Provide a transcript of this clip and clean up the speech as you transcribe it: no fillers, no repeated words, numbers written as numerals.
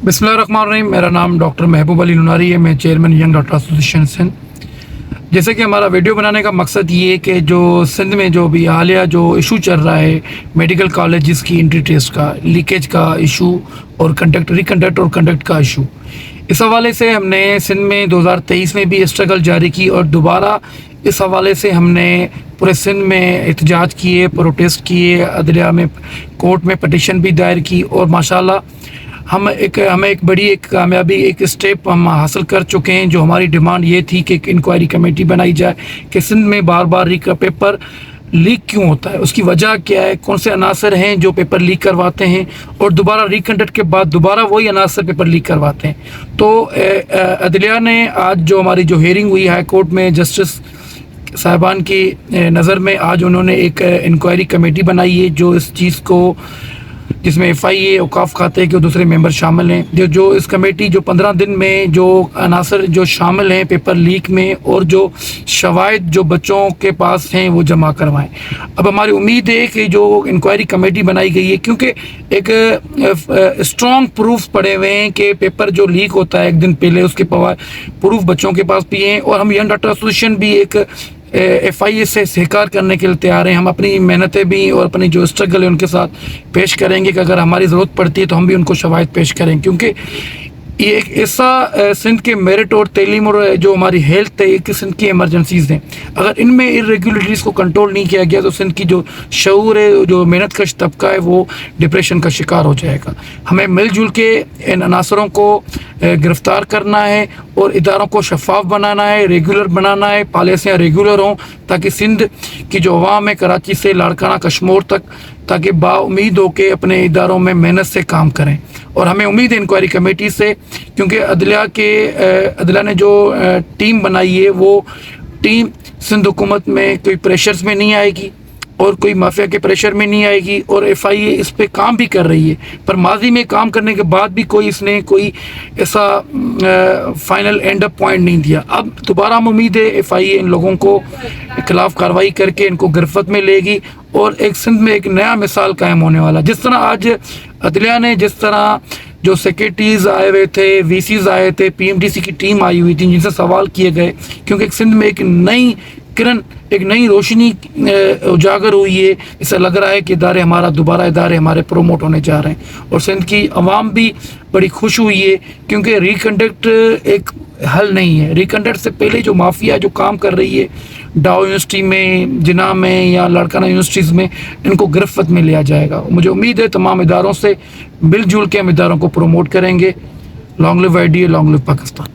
बिस्मिल्लाह रहमान रहीम। मेरा नाम डॉक्टर महबूब अली लुनारी है। मैं chairman young doctor association Sindh. जैसे कि हमारा वीडियो बनाने का मकसद ये है कि जो सिंध में जो भी हालिया जो इशू चल रहा है मेडिकल कॉलेजेस की एंट्री टेस्ट का, लीकेज का इशू और रिकंडक्ट और कंडक्ट का इशू, इस हवाले से हमने सिंध में 2023 में भी स्ट्रगल जारी की और दोबारा इस हवाले से हमने पूरे सिंध में एहतजाज किए, प्रोटेस्ट किए, अदलिया में कोर्ट में पटिशन भी दायर की और माशाल्लाह हमें एक बड़ी कामयाबी, एक स्टेप हम हासिल कर चुके हैं। जो हमारी डिमांड ये थी कि एक इंक्वायरी कमेटी बनाई जाए कि सिंध में बार बार पेपर लीक क्यों होता है, उसकी वजह क्या है, कौन से अनासर हैं जो पेपर लीक करवाते हैं और दोबारा रिकंडक्ट के बाद दोबारा वही अनासर पेपर लीक करवाते हैं। तो अदलिया ने आज जो हमारी जो हियरिंग हुई हाई कोर्ट में जस्टिस साहिबान की नज़र में, आज उन्होंने एक इंक्वायरी कमेटी बनाई है जो इस चीज़ को, जिसमें FIA औकाफ खाते के दूसरे मेंबर शामिल हैं, जो इस कमेटी जो 15 दिन में जो अनासर जो शामिल हैं पेपर लीक में और जो शवाहिद जो बच्चों के पास हैं वो जमा करवाएं। अब हमारी उम्मीद है कि जो इंक्वायरी कमेटी बनाई गई है, क्योंकि एक स्ट्रॉन्ग प्रूफ पड़े हुए हैं कि पेपर जो लीक होता है एक दिन पहले उसके प्रूफ बच्चों के पास भी हैं और हम यंग डॉक्टर एसोसिएशन भी एक FIA से सहकार करने के लिए तैयार हैं। हम अपनी मेहनतें भी और अपनी जो स्ट्रगल है उनके साथ पेश करेंगे कि अगर हमारी ज़रूरत पड़ती है तो हम भी उनको शवाहिद पेश करें, क्योंकि ये एक ऐसा सिंध के मेरिट और तलीम और जो हमारी हेल्थ है, एक सिंध की एमरजेंसीज़ हैं। अगर इनमें इरेगुलरिटीज़ को कंट्रोल नहीं किया गया तो सिंध की जो शऊर है, जो मेहनत कश तबका है, वो डिप्रेशन का शिकार हो जाएगा। हमें मिलजुल के इन अनासरों को गिरफ़्तार करना है और इदारों को शफाफ बनाना है, रेगुलर बनाना है, पॉलिसियाँ रेगुलर हों ताकि सिंध की जो अवाम है कराची से लाड़काना कश्मीर तक, ताकि बाउम्मीद हो के अपने इदारों में मेहनत से काम करें। और हमें उम्मीद है इंक्वायरी कमेटी से, क्योंकि अदलिया ने जो टीम बनाई है वो टीम सिंध हुकूमत में कोई प्रेशर्स में नहीं आएगी और कोई माफिया के प्रेशर में नहीं आएगी और FIA इस पे काम भी कर रही है, पर माजी में काम करने के बाद भी इसने कोई ऐसा फाइनल एंड अप पॉइंट नहीं दिया। अब दोबारा हम उम्मीद है FIA इन लोगों को खिलाफ कार्रवाई करके इनको गिरफ्त में लेगी और एक सिंध में एक नया मिसाल कायम होने वाला। जिस तरह आज अदलिया ने, जिस तरह जो सेक्रेटरीज आए हुए थे, VCs आए थे, PMDC की टीम आई हुई थी जिनसे सवाल किए गए, क्योंकि एक सिंध में एक नई किरण, एक नई रोशनी उजागर हुई है। इससे लग रहा है कि दोबारा इदारे हमारे प्रोमोट होने जा रहे हैं और सिंध की आवाम भी बड़ी खुश हुई है, क्योंकि रिकंडक्ट एक हल नहीं है। रिकंडक्ट से पहले जो माफिया जो काम कर रही है डाउ यूनिवर्सिटी में, जिना में या लाड़काना यूनिवर्सिटीज़ में, इनको गिरफ्त में लिया जाएगा। मुझे उम्मीद है तमाम इदारों से मिलजुल के हम इदारों को प्रोमोट करेंगे। Long live IDA, long live Pakistan.